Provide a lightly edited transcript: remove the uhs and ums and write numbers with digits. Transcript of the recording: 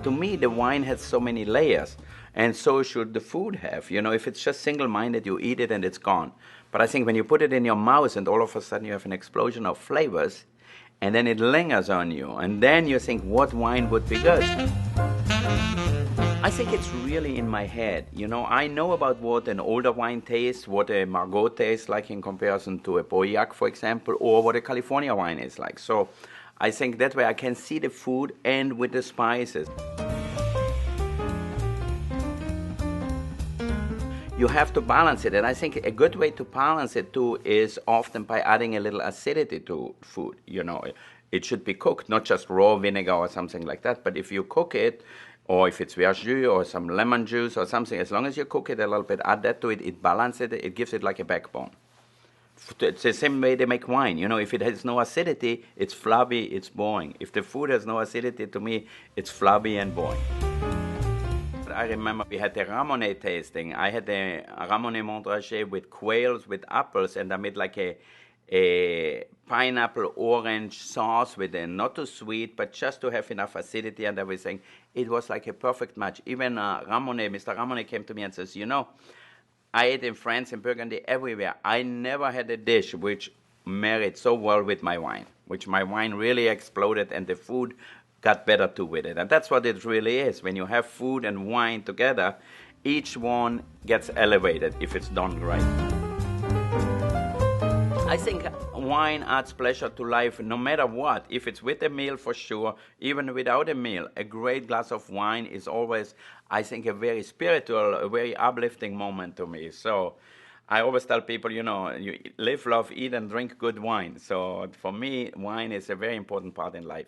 to me, the wine has so many layers, and so should the food have. You know, if it's just single-minded, you eat it and it's gone. But I think when you put it in your mouth and all of a sudden you have an explosion of flavors, and then it lingers on you, and then you think, what wine would be good? I think it's really in my head. You know, I know about what an older wine tastes, what a Margaux tastes like in comparison to a Pauillac, for example, or what a California wine is like. So I think that way I can see the food and with the spices. You have to balance it, and I think a good way to balance it too is often by adding a little acidity to food. You know, it should be cooked, not just raw vinegar or something like that, but if you cook it, or if it's verjus or some lemon juice or something, as long as you cook it a little bit, add that to it, it balances it, it gives it like a backbone. It's the same way they make wine. You know, if it has no acidity, it's flabby, it's boring. If the food has no acidity, to me, it's flabby and boring. I remember we had the Ramonet tasting. I had the Ramonet Montrachet with quails, with apples, and I made like a pineapple orange sauce with it, not too sweet, but just to have enough acidity and everything. It was like a perfect match. Even Ramonet, Mr. Ramonet came to me and says, you know, I ate in France, in Burgundy, everywhere. I never had a dish which married so well with my wine, which my wine really exploded and the food got better too with it. And that's what it really is. When you have food and wine together, each one gets elevated if it's done right. I think wine adds pleasure to life no matter what. If it's with a meal, for sure, even without a meal, a great glass of wine is always, I think, a very spiritual, a very uplifting moment to me. So I always tell people, you know, you live, love, eat, and drink good wine. So for me, wine is a very important part in life.